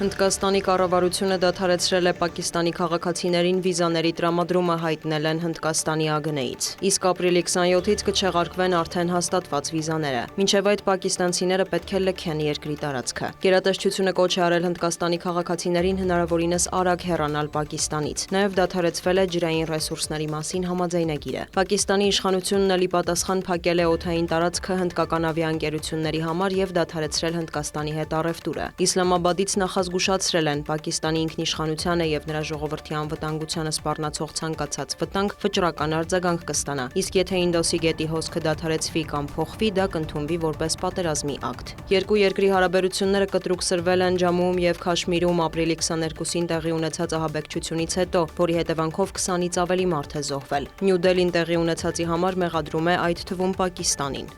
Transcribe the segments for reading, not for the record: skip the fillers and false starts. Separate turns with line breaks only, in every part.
Հնդկաստանի կառավարությունը դադարեցրել է Պակիստանի քաղաքացիներին վիզաների տրամադրումը, հայտնել են Հնդկաստանի ԱԳՆ-ից։ Իսկ ապրիլի 27-ից կչեղարկվեն արդեն հաստատված վիզաները։ Մինչև այդ պակիստանցիները պետք է լքեն երկրի տարածքը։ Գերատեսչությունը կոչ է արել Հնդկաստանի քաղաքացիներին հնարավորինս արագ հեռանալ Պակիստանից։ Նաև դադարեցվել է ջրային ռեսուրսների մասին համաձայնագիրը։ Պակիստանի իշխանությունն էլի պատասխան փակել է օդային տարածքը հնդկական ավիաընկերությունների համար եւ դադարեցրել Հնդկաստանի հետ առևտուրը։ Իսլամաբադից զգուշացրել են Պակիստանի ինքնիշխանությանը եւ նրա ժողովրդի անվտանգությանը սպառնացող ցանկացած վտանգ վճռական արձագանք կստանա, իսկ եթե Ինդոսի գետի հոսքը դադարեցվի կամ փոխվի, դա կընդունվի որպես պատերազմի ակտ։ Երկու երկրի հարաբերությունները կտրուկ սրվել են Ջամուում եւ Քաշմիրում ապրիլի 22-ին տեղի ունեցած ահաբեկչությունից հետո, որի հետևանքով 20-ից ավելի մարդ է զոհվել։ Նյու Դելին տեղի ունեցածի համար մեղադրում է այդ թվում Պակիստանին։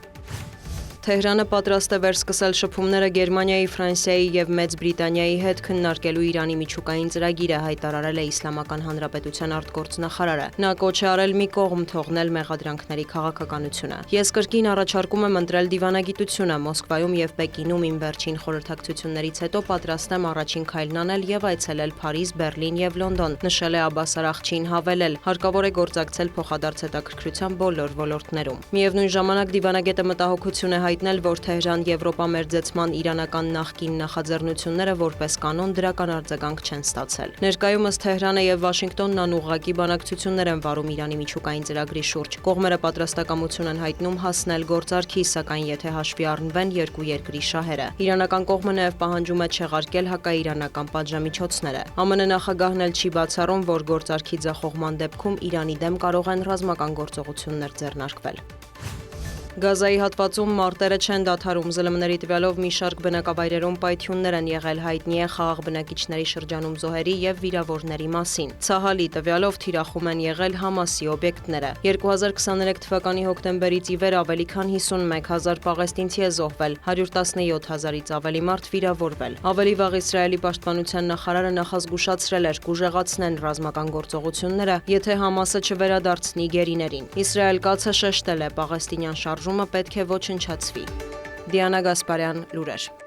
Թեհրանը պատրաստ է վերսկսել շփումները Գերմանիայի, Ֆրանսիայի եւ Մեծ Բրիտանիայի հետ քննարկելու Իրանի միջուկային ծրագիրը, հայտարարել է Իսլամական Հանրապետության արտգործնախարարը։ Նա կոչ է արել մի կողմ թողնել մեղադրանքների քաղաքականությունը։ Ես կրկին առաջարկում եմ ընտրել դիվանագիտությունը, Մոսկվայում եւ Պեկինում իմ վերջին խորհրդակցություններից հետո պատրաստ եմ առաջին քայլն անել եւ այցելել Փարիզ, Բեռլին եւ Լոնդոն, նշել է Աբբաս Արաղչին, հավելել. հարկավոր է գործակցել փոխադարձ հետաքրքրության բոլոր ոլորտներում։ Միևնույն ժամանակ դիվանագետը մտահոգություն է հայտնել, որ Թեհրան Եվրոպա մերձեցման իրանական նախկին նախաձեռնությունները որպես կանոն դրական արձագանք չեն ստացել։ Ներկայումս Թեհրանը եւ Վաշինգտոնն անուղղակի բանակցություններ են վարում Իրանի միջուկային ծրագրի շուրջ։ Կողմերը պատրաստակամություն են հայտնում հասնել գործարքի, սակայն եթե հաշվի առնվեն երկու երկրի շահերը։ Իրանական կողմը նաեւ պահանջում է չեղարկել հակաիրանական պատժամիջոցները։ ԱՄՆ նախագահն էլ չի բացառում, որ գործարքի ձախողման դեպքում Իրանի դեմ կարող են ռազմական գործողություններ ձեռնարկվել։ Գազայի հատվածում մարտերը չեն դադարում, ԶԼՄ-ների տվյալով մի շարք բնակավայրերում պայթյուններ են եղել, հայտնի է խաղաղ բնակիչների շրջանում զոհերի եւ վիրավորների մասին։ Ցահալի տվյալով թիրախում են եղել Համասի օբյեկտները։ 2023 թվականի հոկտեմբերից ի վեր ավելի քան 51,000 պաղեստինցի է զոհվել, 117,000-ից ավելի մարդ վիրավորվել։ Ավելի վաղ Իսրայելի պաշտպանության նախարարը նախազգուշացրել էր կուժեղացնեն ռազմական գործողությունները, եթե Համասը չվերադարձնի գերիներին։ Իսրայել կացը շեշտել է պաղեստինյան շարժումը պետք է ոչնչացվի։ Դիանա Գասպարյան, լուրեր։